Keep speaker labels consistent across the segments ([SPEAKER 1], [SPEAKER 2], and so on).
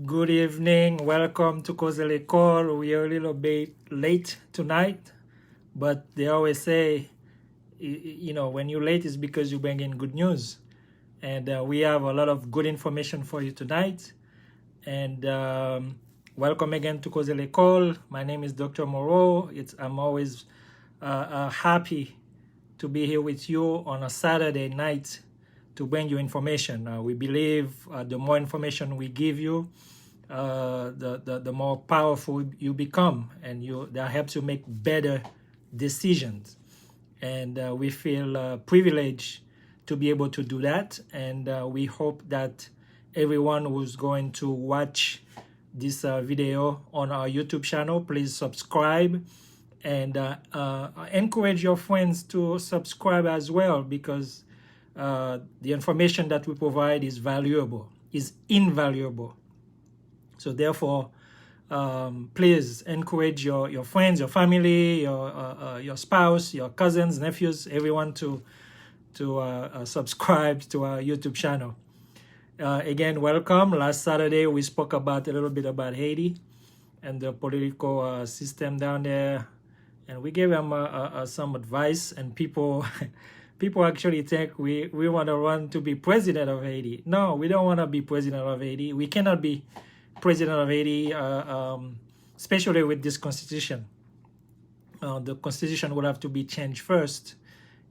[SPEAKER 1] Good evening. Welcome to Kozele Call. We are a little bit late tonight, but they always say, when you're late, it's because you bring in good news. And we have a lot of good information for you tonight. And welcome again to Kozele Call. My name is Dr. Moreau. I'm always happy to be here with you on a Saturday night to bring you information. We believe the more information we give you, the more powerful you become, and that helps you make better decisions. And we feel privileged to be able to do that. And we hope that everyone who's going to watch this video on our YouTube channel, please subscribe and encourage your friends to subscribe as well, because the information that we provide is invaluable. So therefore, please encourage your friends, your family, your spouse, your cousins, nephews, everyone to subscribe to our YouTube channel. Again, welcome. Last Saturday, we spoke a little bit about Haiti and the political system down there, and we gave them some advice, and people actually think we want to run to be president of Haiti. No, we don't want to be president of Haiti. We cannot be president of Haiti, especially with this constitution. The constitution will have to be changed first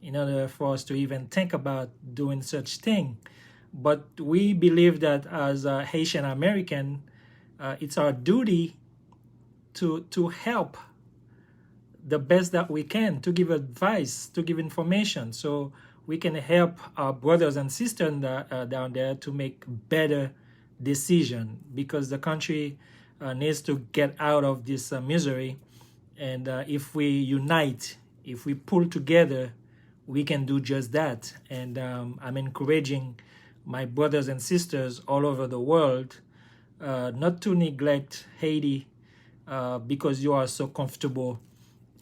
[SPEAKER 1] in order for us to even think about doing such thing. But we believe that as a Haitian American, it's our duty to help the best that we can, to give advice, to give information, so we can help our brothers and sisters down there to make better decision, because the country needs to get out of this misery. And if we unite, if we pull together, we can do just that. And I'm encouraging my brothers and sisters all over the world not to neglect Haiti because you are so comfortable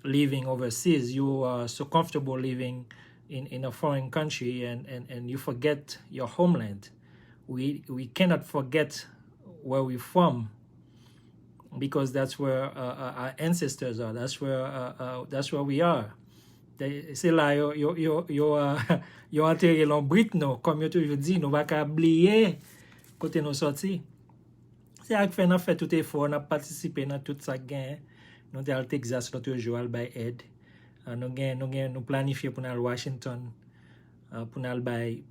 [SPEAKER 1] living overseas. You are so comfortable living in a foreign country, and you forget your homeland. We cannot forget where we're from, because that's where our ancestors are. That's where we are. C'est là yo enterré l'on Brit nou, comme yo toujours dit, nous pas qu'à oublier côté nous sorti. C'est à faire nan fait tout effort, n'a participer dans tout ça gain. Nous t'es al Texas l'autre jour al bay aide. Nous planifier pour aller Washington pour aller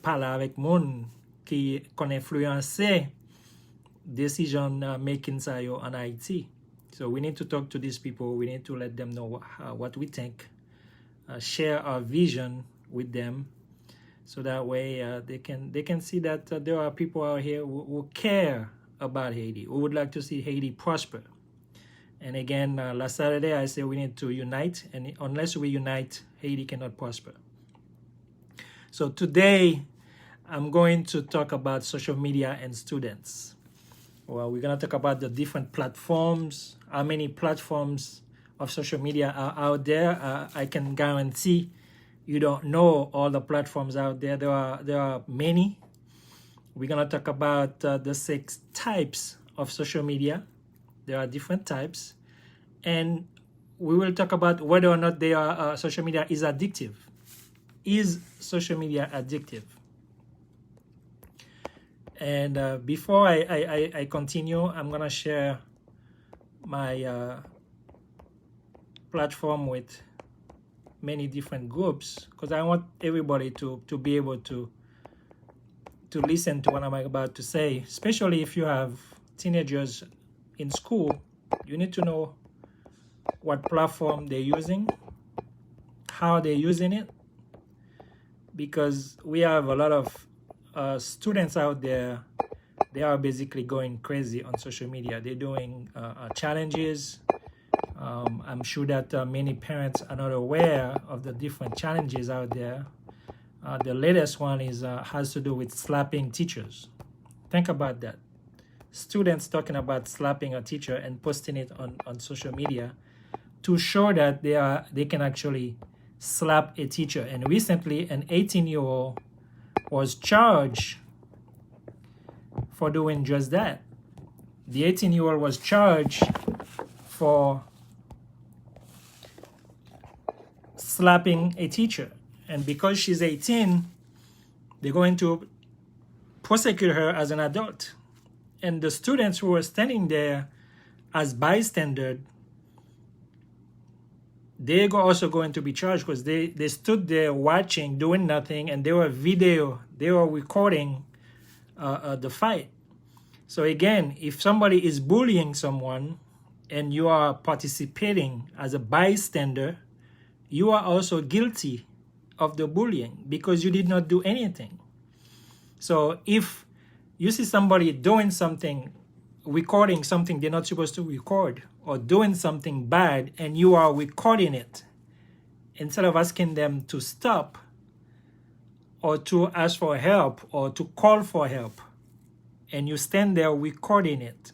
[SPEAKER 1] parler avec monde qui connaît influencer decision making ça yo en Haïti. So we need to talk to these people. We need to let them know what we think. Share our vision with them, so that way they can see that there are people out here who care about Haiti, who would like to see Haiti prosper. And again, last Saturday I said we need to unite, and unless we unite, Haiti cannot prosper. So today I'm going to talk about social media and students. Well, we're going to talk about the different platforms, how many platforms of social media are out there. I can guarantee you don't know all the platforms out there. There are many. We're going to talk about the 6 types of social media. There are different types. And we will talk about whether or not they are, social media is addictive. Is social media addictive? And before I continue, I'm going to share my platform with many different groups, because I want everybody to be able to listen to what I'm about to say, especially if you have teenagers in school. You need to know what platform they're using, how they're using it, because we have a lot of students out there. They are basically going crazy on social media. They're doing challenges. I'm sure that many parents are not aware of the different challenges out there. The latest one has to do with slapping teachers. Think about that. Students talking about slapping a teacher and posting it on social media to show that they can actually slap a teacher. And recently, an 18-year-old was charged for doing just that. The 18-year-old was charged for slapping a teacher. And because she's 18, they're going to prosecute her as an adult. And the students who were standing there as bystanders, they're also going to be charged because they stood there watching, doing nothing, and they were recording the fight. So again, if somebody is bullying someone and you are participating as a bystander, you are also guilty of the bullying because you did not do anything. So if you see somebody doing something, recording something they're not supposed to record, or doing something bad and you are recording it, instead of asking them to stop or to ask for help or to call for help, and you stand there recording it,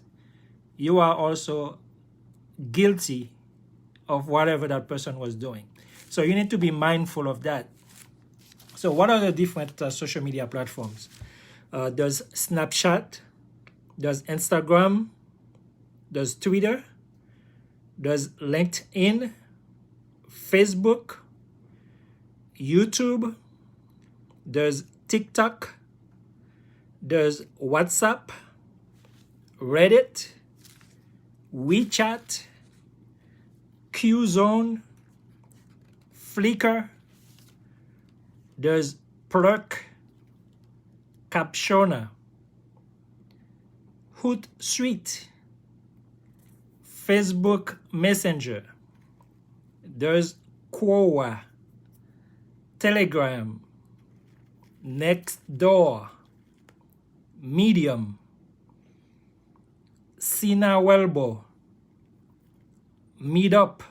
[SPEAKER 1] you are also guilty of whatever that person was doing. So you need to be mindful of that. So what are the different social media platforms? There's Snapchat, there's Instagram, there's Twitter, there's LinkedIn, Facebook, YouTube, there's TikTok, there's WhatsApp, Reddit, WeChat, Qzone, Flickr, there's Plurk, Captioner, Hootsuite, Facebook Messenger, there's Quora, Telegram, Nextdoor, Medium, Sina Weibo, Meetup,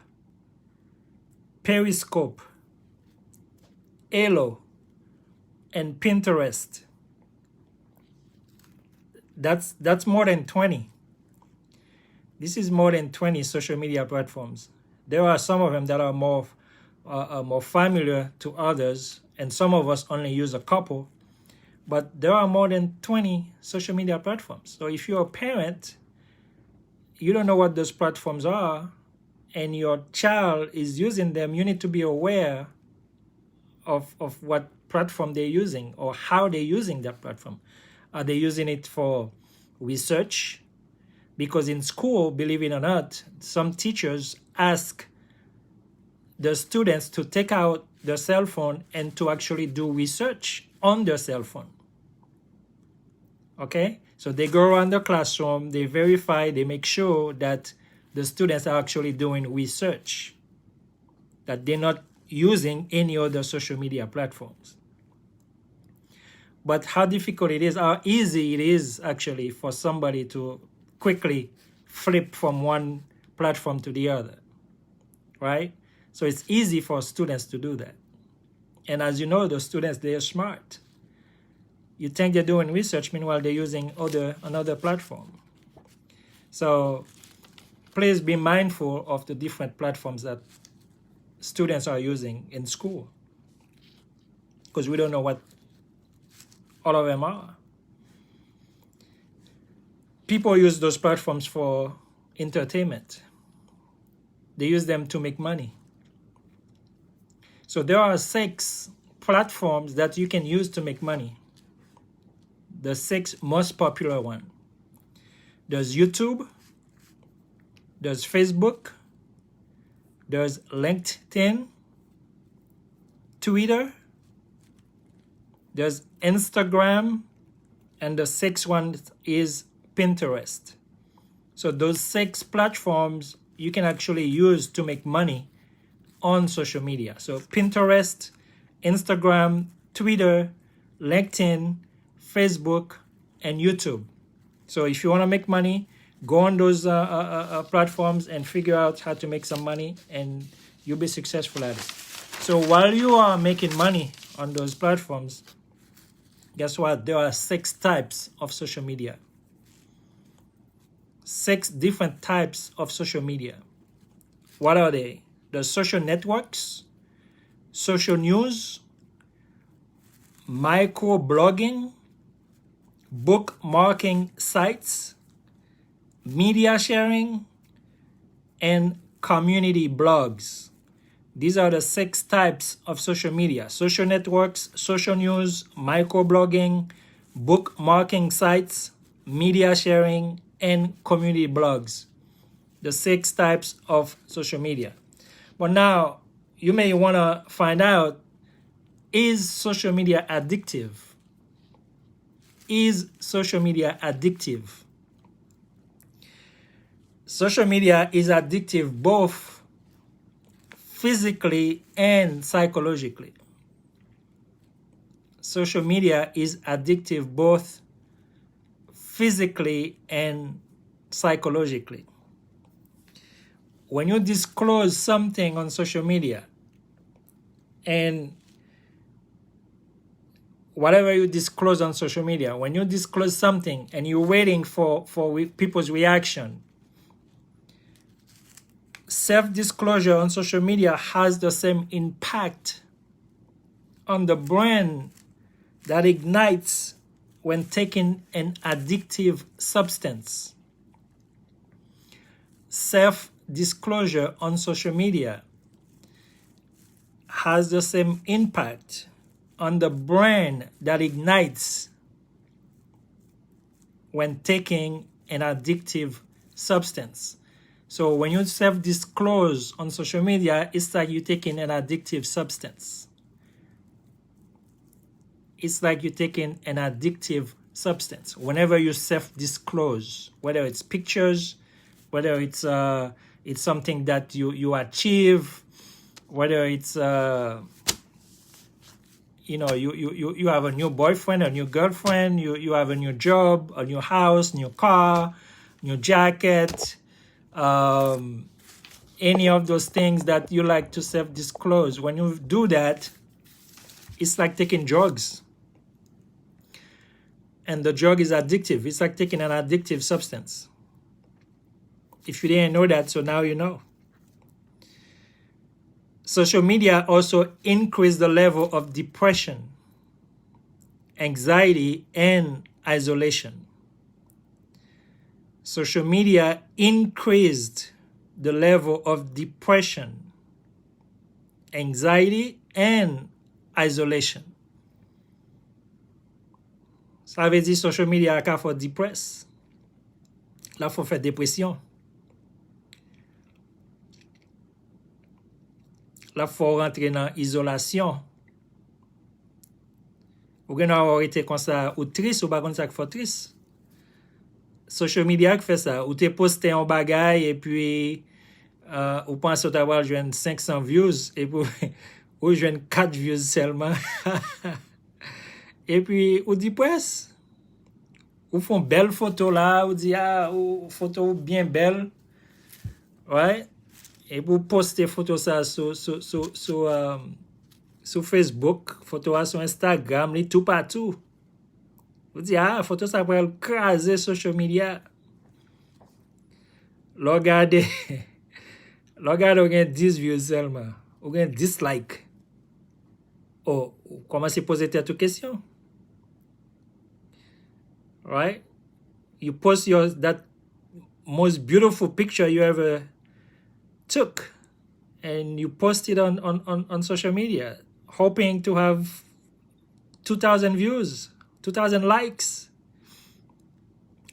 [SPEAKER 1] Periscope, Elo, and Pinterest. That's more than 20. This is more than 20 social media platforms. There are some of them that are more familiar to others, and some of us only use a couple. But there are more than 20 social media platforms. So if you're a parent, you don't know what those platforms are, and your child is using them, you need to be aware of what platform they're using or how they're using that platform. Are they using it for research? Because in school, believe it or not, some teachers ask the students to take out their cell phone and to actually do research on their cell phone. Okay? So they go around the classroom, they verify, they make sure that the students are actually doing research, that they're not using any other social media platforms. But how difficult it is, how easy it is actually for somebody to quickly flip from one platform to the other, right? So it's easy for students to do that. And as you know, the students, they are smart. You think they're doing research, meanwhile they're using another platform. So please be mindful of the different platforms that students are using in school, because we don't know what all of them are. People use those platforms for entertainment. They use them to make money. So there are 6 platforms that you can use to make money. The 6 most popular ones. There's YouTube, there's Facebook, there's LinkedIn, Twitter, there's Instagram, and the 6th one is Pinterest. So those 6 platforms you can actually use to make money on social media. So Pinterest, Instagram, Twitter, LinkedIn, Facebook, and YouTube. So if you want to make money, go on those platforms and figure out how to make some money, and you'll be successful at it. So while you are making money on those platforms, guess what? There are 6 types of social media. 6 different types of social media. What are they? The social networks, social news, micro blogging, bookmarking sites, media sharing, and community blogs. These are the 6 types of social media: social networks, social news, microblogging, bookmarking sites, media sharing, and community blogs. The 6 types of social media. But now you may want to find out, is social media addictive? Is social media addictive? Social media is addictive both physically and psychologically. Social media is addictive both physically and psychologically. When you disclose something on social media, and whatever you disclose on social media, when you disclose something and you're waiting for people's reaction, self-disclosure on social media has the same impact on the brain that ignites when taking an addictive substance. Self-disclosure on social media has the same impact on the brain that ignites when taking an addictive substance. So when you self-disclose on social media, it's like you're taking an addictive substance. It's like you're taking an addictive substance. Whenever you self-disclose, whether it's pictures, whether it's something that you achieve, whether it's you have a new boyfriend, a new girlfriend, you have a new job, a new house, new car, new jacket, any of those things that you like to self-disclose. When you do that, it's like taking drugs. And the drug is addictive. It's like taking an addictive substance. If you didn't know that, so now you know. Social media also increase the level of depression, anxiety, and isolation. Social media increased the level of depression, anxiety, and isolation. Ça veut dire social media a fait depress. La faut faire dépression. La faut rentrer dans isolation. Ou gen avoir été comme ça ou triste ou pas comme ça qui fait triste. Social media qui fait ça. Ou te posté un bagay et puis ou pense que tu vas jouer 500 views et puis ou jouer 4 views seulement. Et puis ou depress. Ou font belle photo là, ou dit ou photo bien belle. Ouais. Et pour poster photo ça sur Facebook, photo sur Instagram, li tout partout. Vous dites, photo ça pour craser social media. Regardez, regardez, vous avez 10 views seulement. Vous avez 10 likes. Oh, commencez à poser cette question. Right? You post that most beautiful picture you ever took, and you post it on social media, hoping to have 2,000 views, 2,000 likes.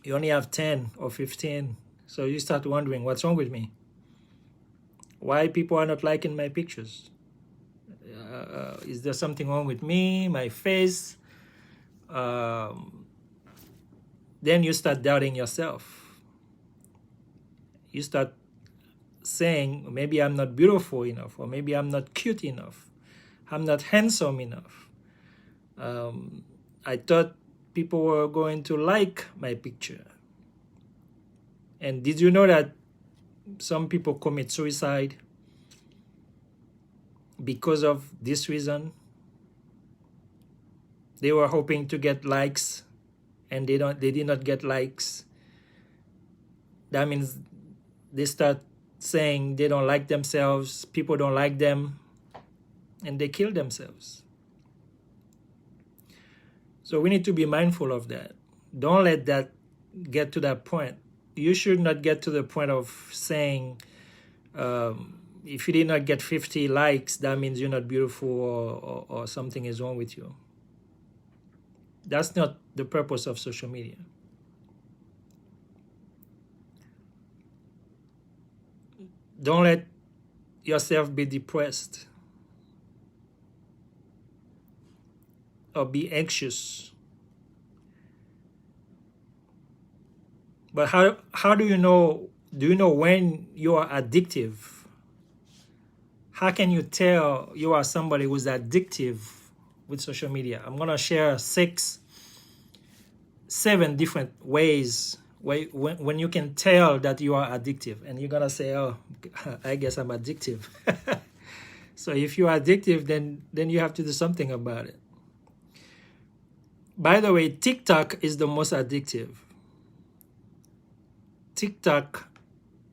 [SPEAKER 1] You only have 10 or 15, so you start wondering, what's wrong with me? Why people are not liking my pictures? Is there something wrong with me, my face? Then you start doubting yourself. You start saying, maybe I'm not beautiful enough, or maybe I'm not cute enough. I'm not handsome enough. I thought people were going to like my picture. And did you know that some people commit suicide because of this reason? They were hoping to get likes, and they did not get likes. That means they start saying they don't like themselves, people don't like them, and they kill themselves. So we need to be mindful of that. Don't let that get to that point you should not get to the point of saying, if you did not get 50 likes, that means you're not beautiful, or something is wrong with you. That's not the purpose of social media. Don't let yourself be depressed or be anxious. But how do you know when you are addictive? How can you tell you are somebody who's addictive with social media? I'm gonna share 7 different ways when you can tell that you are addictive, and you're gonna say, oh, I guess I'm addictive. So if you're addictive, then you have to do something about it. By the way, TikTok is the most addictive. TikTok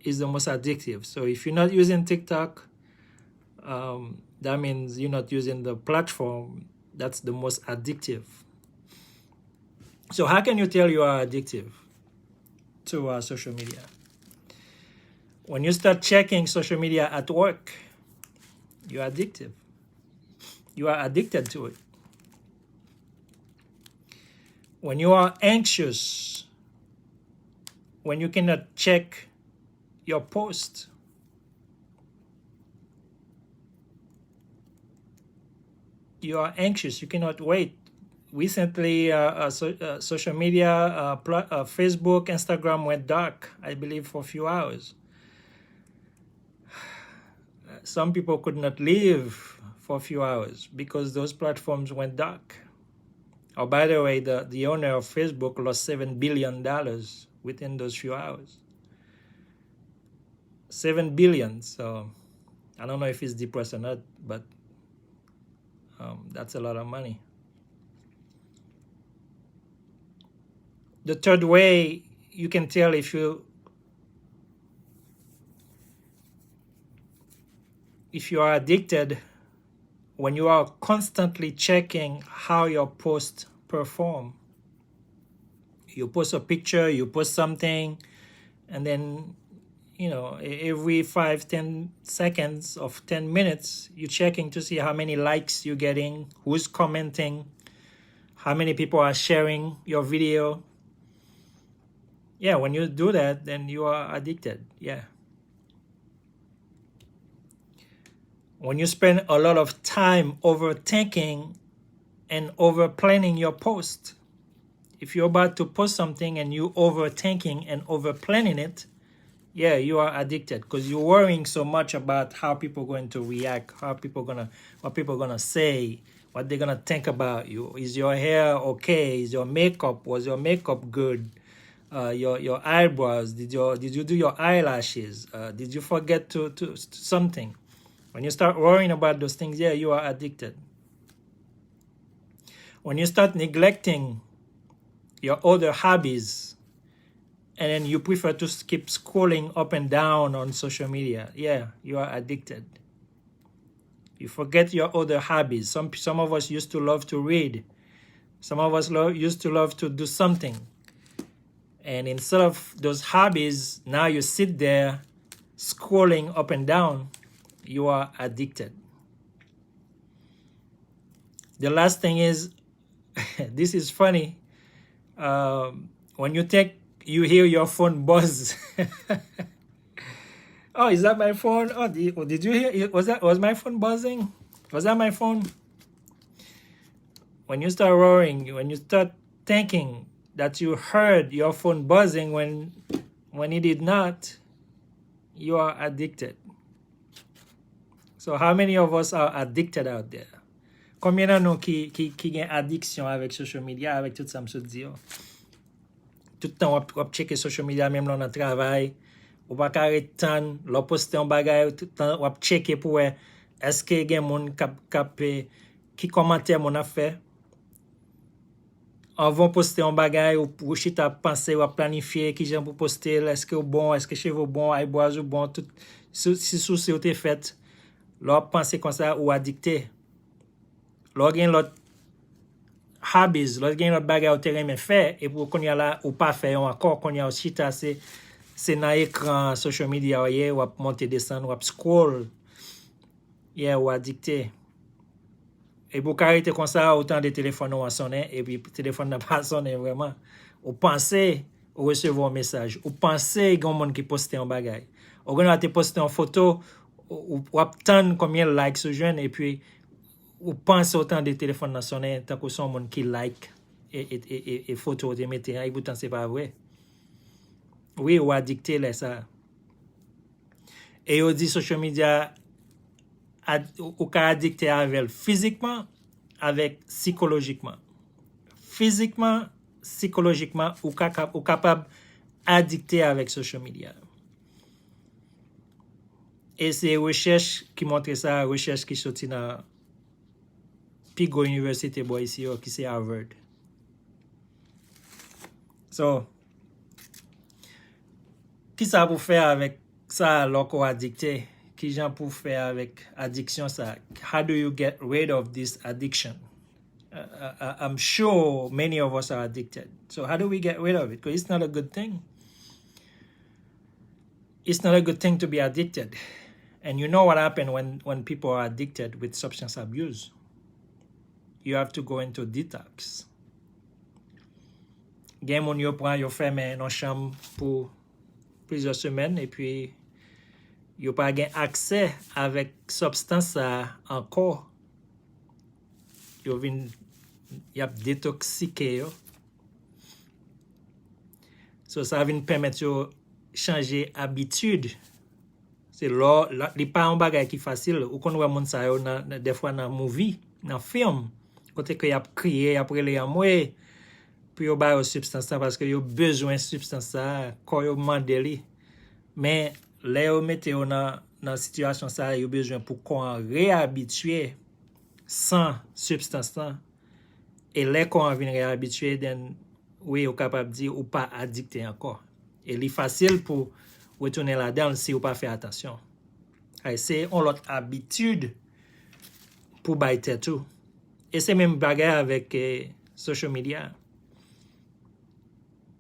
[SPEAKER 1] is the most addictive. So if you're not using TikTok, that means you're not using the platform that's the most addictive. So how can you tell you are addictive to social media? When you start checking social media at work, you're addictive. You are addicted to it. When you are anxious, when you cannot check your post, you are anxious, you cannot wait. Recently, social media, Facebook, Instagram went dark, I believe, for a few hours. Some people could not live for a few hours because those platforms went dark. Oh, by the way, the owner of Facebook lost $7 billion within those few hours. 7 billion. So I don't know if he's depressed or not, but that's a lot of money. The third way you can tell if you are addicted, when you are constantly checking how your posts perform. You post a picture, you post something, and then, every 5-10 seconds of 10 minutes, you're checking to see how many likes you're getting, who's commenting, how many people are sharing your video. Yeah, when you do that, then you are addicted. Yeah. When you spend a lot of time overthinking and over planning your post, if you're about to post something and you overthinking and over planning it, yeah, you are addicted, because you're worrying so much about how people are going to react, what people are gonna say, what they're gonna think about you. Is your hair okay? Was your makeup good? Your eyebrows, did you do your eyelashes? Did you forget to something? When you start worrying about those things, yeah, you are addicted. When you start neglecting your other hobbies, and then you prefer to keep scrolling up and down on social media, yeah, you are addicted. You forget your other hobbies. Some of us used to love to read. Some of us used to love to do something. And instead of those hobbies, now you sit there scrolling up and down. You are addicted. The last thing is, this is funny. When you hear your phone buzz. Oh, is that my phone? Oh, did you hear? Was my phone buzzing? Was that my phone? When you start roaring, when you start thinking that you heard your phone buzzing when it did not, you are addicted. So how many of us are addicted out there? Combien nan nou ki gen addiction avec social media, avec tout ça m'se di yo? Tout temps wap cheke social media, même lò nan travail, ou pa kare tan, lò poste yon bagay, tout temps wap cheke pou eske gen moun kap ki komante moun a fe? Avant poste yon bagay, ou chita panse, wap planifiye ki jen pou poste, eske ou bon, eske cheve ou bon, ayboaz ou bon, tout, si sou se ou te fet, lò panse kon sa ou addikte. Lò gen lot hobbies, lò gen lot bagay ou te reme fe, e pou kon ya la ou pa fe yon akor, kon ya ou chita se Se nan ekran social media ou wap monte desan, wap scroll, ou adikte. E pou karite kon sa, autant de téléphone ou an sonen, et puis téléphone nan pa sonen vraiment. Ou pense, ou recevo un message. Ou pense, yon moun ki poste un bagay. Ou gen te poste un photo, ou wap tan combien likes ou jwen, et puis ou pense autant de téléphone nan sonen, tan ko son moun ki like, et photo te mette, et pourtant c'est pas vrai. Oui, ou adikte lè sa. Et ou di social media, ou ka adikte avel physiquement, avec psychologiquement. Physiquement, psychologiquement, ou capable adikte avec social media. Et c'est recherche qui montre ça, recherche qui sorti dans Pigo University boy ici, qui c'est Harvard. So, qui ça pour faire avec ça alors qu'on addicté? Qui j'en pour faire avec addiction ça? How do you get rid of this addiction? I'm sure many of us are addicted. So how do we get rid of it? Because it's not a good thing. It's not a good thing to be addicted. And you know what happens when people are addicted with substance abuse? You have to go into detox. Gen moun yo pran yo ferme nan chambre pour plusieurs semaines et puis yo pa gen accès avec substance ça encore. Yo vin yap détoxiqué yo. So ça vin permettre yo changer habitude. C'est là li pa un bagay ki facile ou kon wè moun sa yo des fois dans movie, dans film, côté que yap crié après les amoué puis yo ba yo substance parce que yo besoin substance ça quand yo mande li. Mais là yo mette yo dans situation ça yo besoin pour qu'on réhabituer sans substance ça. Et là qu'on vient réhabituer then oui yo capable dire ou pas addicté encore. Et li facile pour retourner là-dedans si ou pas faire attention. C'est on l'autre habitude pour bailler tout. Et c'est même bagarre avec social media.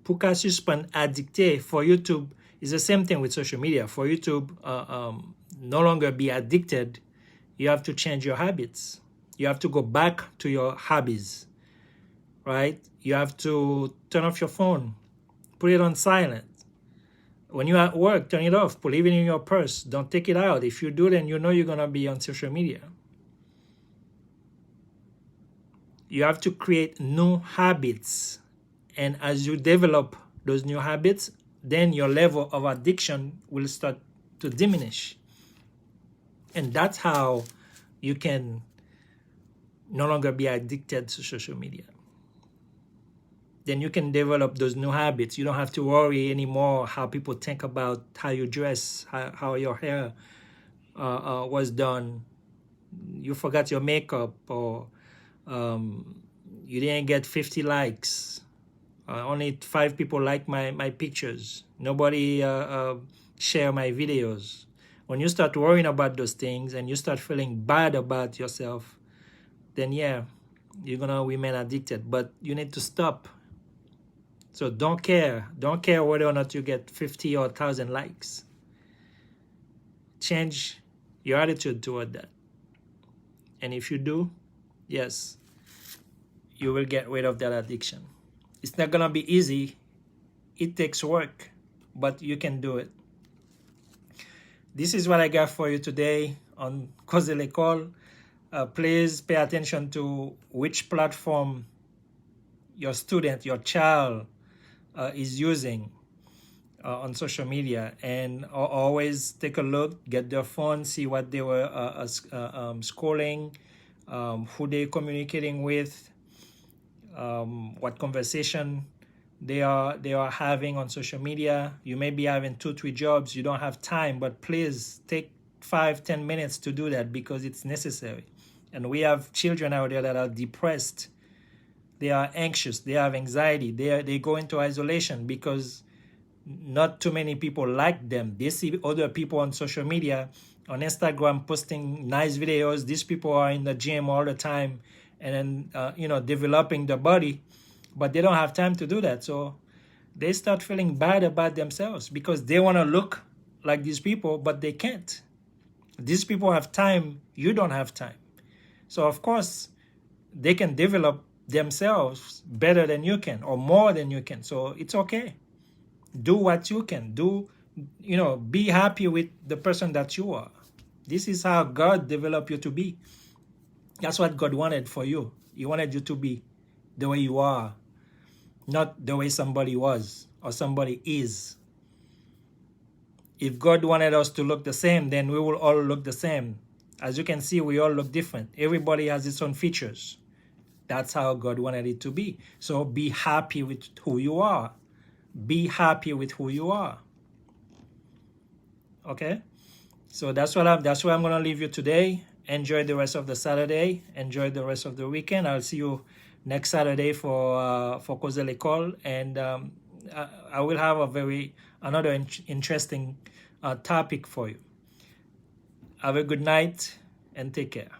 [SPEAKER 1] Pour qu'à suspendre addicté for YouTube, it's the same thing with social media. For you to no longer be addicted, you have to change your habits. You have to go back to your hobbies, right? You have to turn off your phone, put it on silent. When you're at work, turn it off, put it in your purse. Don't take it out. If you do, then you know you're going to be on social media. You have to create new habits. And as you develop those new habits, then your level of addiction will start to diminish. And that's how you can no longer be addicted to social media. Then you can develop those new habits. You don't have to worry anymore how people think about how you dress, how your hair was done. You forgot your makeup, or you didn't get 50 likes. Only 5 people like my pictures. Nobody share my videos. When you start worrying about those things and you start feeling bad about yourself, then yeah, you're gonna remain addicted. But you need to stop. So don't care whether or not you get 50 or 1,000 likes. Change your attitude toward that. And if you do, yes, you will get rid of that addiction. It's not gonna be easy. It takes work, but you can do it. This is what I got for you today on Cause de l'École. Please pay attention to which platform your student, your child is using on social media, and always take a look, get their phone, see what they were scrolling, who they're communicating with, what conversation they are having on social media. You may be having 2-3 jobs, you don't have time, but please take 5-10 minutes to do that because it's necessary. And we have children out there that are depressed. They are anxious, they have anxiety, they go into isolation because not too many people like them. They see other people on social media, on Instagram, posting nice videos. These people are in the gym all the time and then, developing the body, but they don't have time to do that. So They start feeling bad about themselves because they want to look like these people, but they can't. These people have time, you don't have time. So of course, they can develop themselves better than you can or more than you can. So it's okay. Do what you can. Be happy with the person that you are. This is how God developed you to be. That's what God wanted for you. He wanted you to be the way you are, not the way somebody was or somebody is. If God wanted us to look the same, then we will all look the same. As you can see, we all look different. Everybody has its own features. That's how God wanted it to be. So be happy with who you are. Be happy with who you are. Okay? So that's where I'm going to leave you today. Enjoy the rest of the Saturday. Enjoy the rest of the weekend. I'll see you next Saturday for Cause de l'École, and I will have another interesting topic for you. Have a good night and take care.